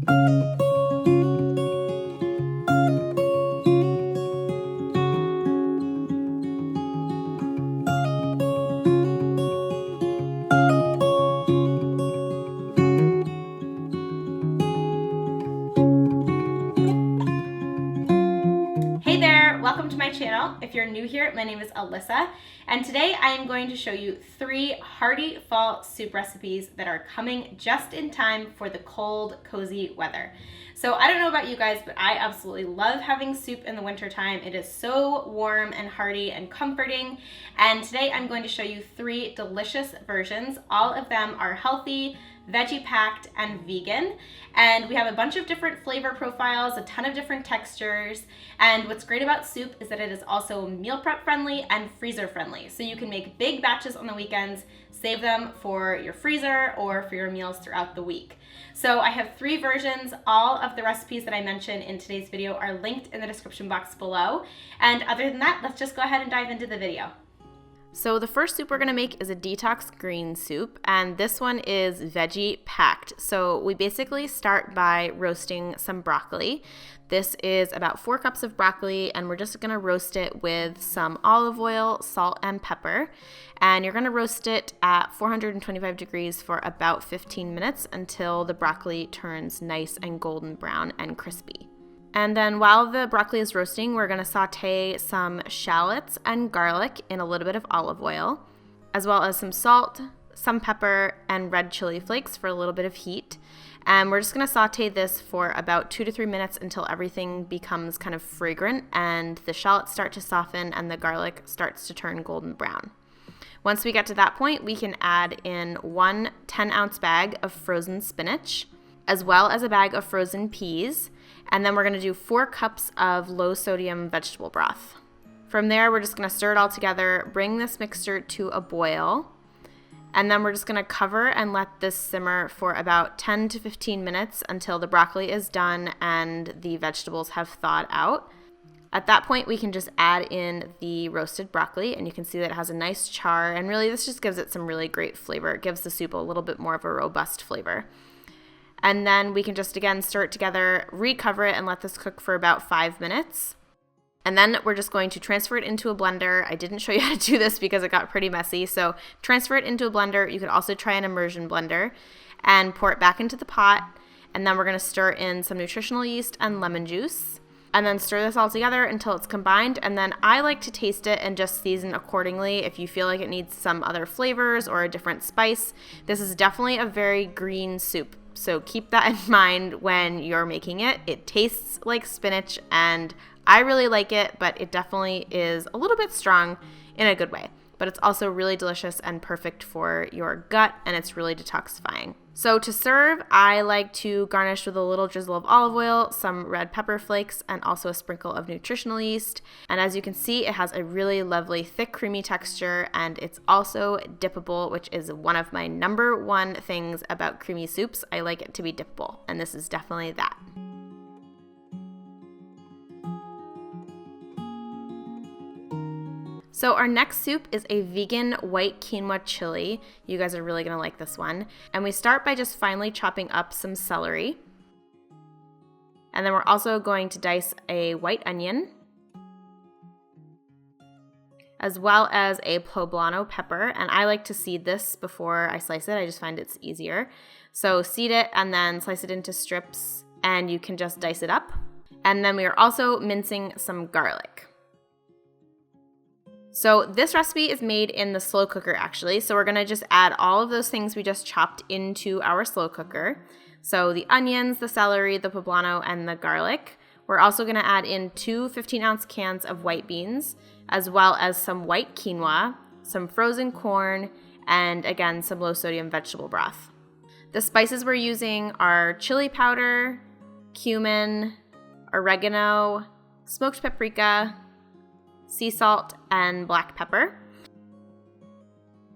Hey there, welcome to my channel. If you're new here, my name is Alyssa, and today I am going to show you 3 hearty fall soup recipes that are coming just in time for the cold, cozy weather. So I don't know about you guys, but I absolutely love having soup in the wintertime. It is so warm and hearty and comforting, and today I'm going to show you 3 delicious versions. All of them are healthy, veggie packed, and vegan, and we have a bunch of different flavor profiles, a ton of different textures, and what's great about soup is that it is also meal prep friendly and freezer friendly, so you can make big batches on the weekends, save them for your freezer or for your meals throughout the week. So I have 3 versions. All of the recipes that I mentioned in today's video are linked in the description box below, and other than that, let's just go ahead and dive into the video. So the first soup we're going to make is a detox green soup, and this one is veggie packed. So we basically start by roasting some broccoli. This is about 4 cups of broccoli, and we're just going to roast it with some olive oil, salt, and pepper. And you're going to roast it at 425 degrees for about 15 minutes until the broccoli turns nice and golden brown and crispy. And then while the broccoli is roasting, we're going to saute some shallots and garlic in a little bit of olive oil, as well as some salt, some pepper, and red chili flakes for a little bit of heat. And we're just going to saute this for about 2 to 3 minutes until everything becomes kind of fragrant and the shallots start to soften and the garlic starts to turn golden brown. Once we get to that point, we can add in 1 10-ounce bag of frozen spinach, as well as a bag of frozen peas. And then we're going to do 4 cups of low sodium vegetable broth. From there, we're just going to stir it all together, bring this mixture to a boil, and then we're just going to cover and let this simmer for about 10 to 15 minutes until the broccoli is done and the vegetables have thawed out. At that point, we can just add in the roasted broccoli, and you can see that it has a nice char, and really this just gives it some really great flavor. It gives the soup a little bit more of a robust flavor. And then we can just, again, stir it together, recover it, and let this cook for about 5 minutes. And then we're just going to transfer it into a blender. I didn't show you how to do this because it got pretty messy. So transfer it into a blender. You could also try an immersion blender and pour it back into the pot. And then we're going to stir in some nutritional yeast and lemon juice. And then stir this all together until it's combined. And then I like to taste it and just season accordingly if you feel like it needs some other flavors or a different spice. This is definitely a very green soup, so keep that in mind when you're making it. It tastes like spinach and I really like it, but it definitely is a little bit strong in a good way. But it's also really delicious and perfect for your gut, and it's really detoxifying. So to serve, I like to garnish with a little drizzle of olive oil, some red pepper flakes, and also a sprinkle of nutritional yeast. And as you can see, it has a really lovely thick creamy texture, and it's also dippable, which is one of my number 1 things about creamy soups. I like it to be dippable, and this is definitely that. So our next soup is a vegan white quinoa chili. You guys are really going to like this one. And we start by just finely chopping up some celery. And then we're also going to dice a white onion, as well as a poblano pepper. And I like to seed this before I slice it. I just find it's easier. So seed it and then slice it into strips, and you can just dice it up. And then we are also mincing some garlic. So this recipe is made in the slow cooker actually. So we're gonna just add all of those things we just chopped into our slow cooker. So the onions, the celery, the poblano, and the garlic. We're also gonna add in 2 15-ounce cans of white beans, as well as some white quinoa, some frozen corn, and again, some low sodium vegetable broth. The spices we're using are chili powder, cumin, oregano, smoked paprika, sea salt, and black pepper.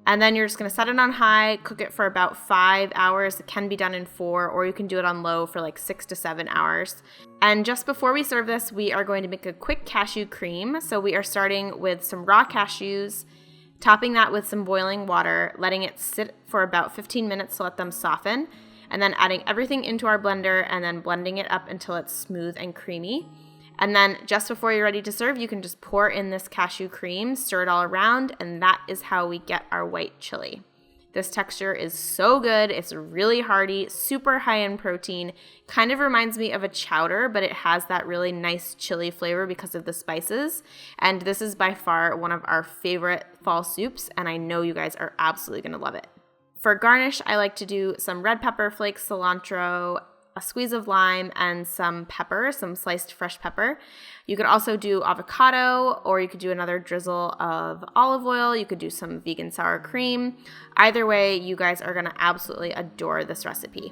And then you're just going to set it on high, cook it for about 5 hours. It can be done in 4, or you can do it on low for like 6 to 7 hours. And just before we serve this, we are going to make a quick cashew cream. So we are starting with some raw cashews, topping that with some boiling water, letting it sit for about 15 minutes to let them soften. and then adding everything into our blender and then blending it up until it's smooth and creamy. And then just before you're ready to serve, you can just pour in this cashew cream, stir it all around, and that is how we get our white chili. This texture is so good. It's really hearty, super high in protein. Kind of reminds me of a chowder, but it has that really nice chili flavor because of the spices. And this is by far one of our favorite fall soups, and I know you guys are absolutely gonna love it. For garnish, I like to do some red pepper flakes, cilantro, a squeeze of lime, and some pepper, some sliced fresh pepper. You could also do avocado, or you could do another drizzle of olive oil. You could do some vegan sour cream. Either way, you guys are gonna absolutely adore this recipe.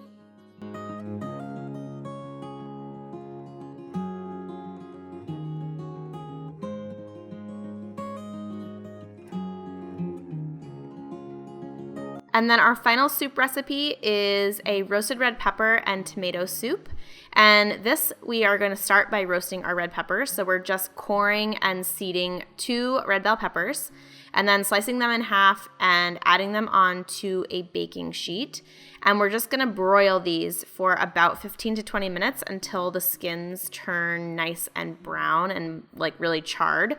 And then our final soup recipe is a roasted red pepper and tomato soup. And this, we are going to start by roasting our red peppers. So we're just coring and seeding 2 red bell peppers and then slicing them in half and adding them onto a baking sheet. And we're just going to broil these for about 15 to 20 minutes until the skins turn nice and brown and like really charred.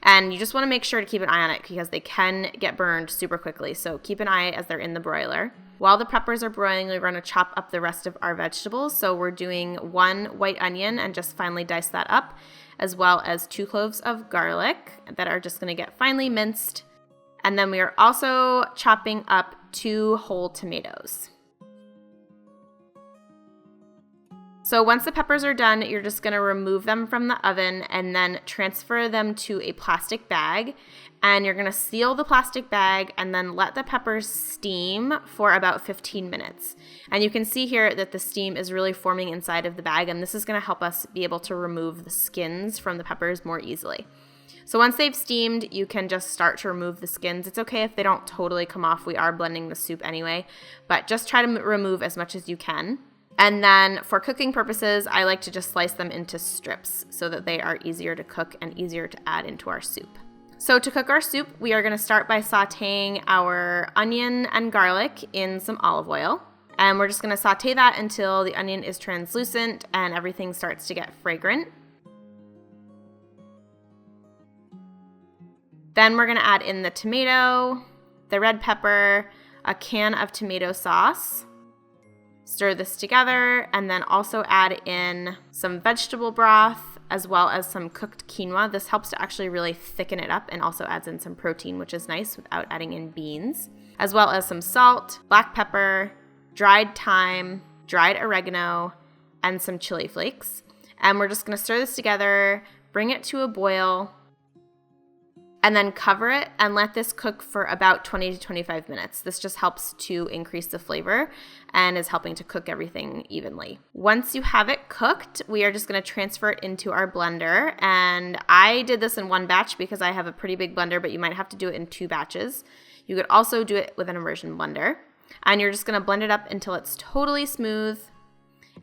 And you just want to make sure to keep an eye on it because they can get burned super quickly. So keep an eye as they're in the broiler. While the peppers are broiling, we're going to chop up the rest of our vegetables. So we're doing 1 white onion and just finely dice that up, as well as 2 cloves of garlic that are just going to get finely minced. And then we are also chopping up 2 whole tomatoes. So once the peppers are done, you're just going to remove them from the oven and then transfer them to a plastic bag. And you're going to seal the plastic bag and then let the peppers steam for about 15 minutes. And you can see here that the steam is really forming inside of the bag, and this is going to help us be able to remove the skins from the peppers more easily. So once they've steamed, you can just start to remove the skins. It's okay if they don't totally come off. We are blending the soup anyway, but just try to remove as much as you can. And then for cooking purposes, I like to just slice them into strips so that they are easier to cook and easier to add into our soup. So to cook our soup, we are going to start by sauteing our onion and garlic in some olive oil. And we're just going to saute that until the onion is translucent and everything starts to get fragrant. Then we're going to add in the tomato, the red pepper, a can of tomato sauce. Stir this together and then also add in some vegetable broth as well as some cooked quinoa. This helps to actually really thicken it up and also adds in some protein, which is nice without adding in beans, as well as some salt, black pepper, dried thyme, dried oregano, and some chili flakes. And we're just going to stir this together, bring it to a boil, and then cover it and let this cook for about 20 to 25 minutes. This just helps to increase the flavor and is helping to cook everything evenly. Once you have it cooked, we are just gonna transfer it into our blender. And I did this in 1 batch because I have a pretty big blender, but you might have to do it in 2 batches. You could also do it with an immersion blender. And you're just gonna blend it up until it's totally smooth,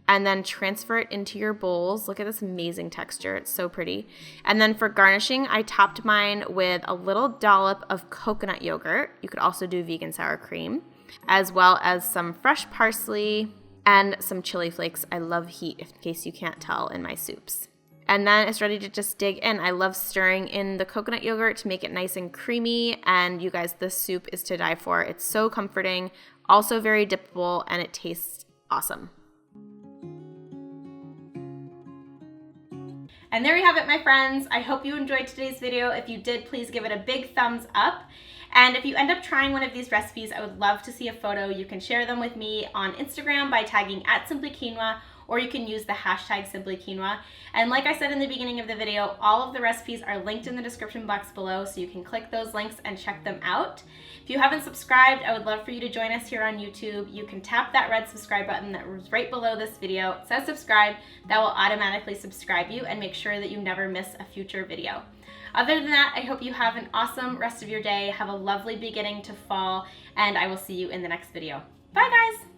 and then transfer it into your bowls. Look at this amazing texture. It's so pretty. And then for garnishing, I topped mine with a little dollop of coconut yogurt. You could also do vegan sour cream, as well as some fresh parsley and some chili flakes. I love heat, in case you can't tell, in my soups. And then it's ready to just dig in. I love stirring in the coconut yogurt to make it nice and creamy. And you guys, this soup is to die for. It's so comforting, also very dippable, and it tastes awesome. And there you have it, my friends. I hope you enjoyed today's video. If you did, please give it a big thumbs up. And if you end up trying one of these recipes, I would love to see a photo. You can share them with me on Instagram by tagging @simplyquinoa, or you can use the hashtag simplyquinoa. And like I said in the beginning of the video, all of the recipes are linked in the description box below, so you can click those links and check them out. If you haven't subscribed, I would love for you to join us here on YouTube. You can tap that red subscribe button that was right below this video. It says subscribe. That will automatically subscribe you and make sure that you never miss a future video. Other than that, I hope you have an awesome rest of your day. Have a lovely beginning to fall, and I will see you in the next video. Bye, guys!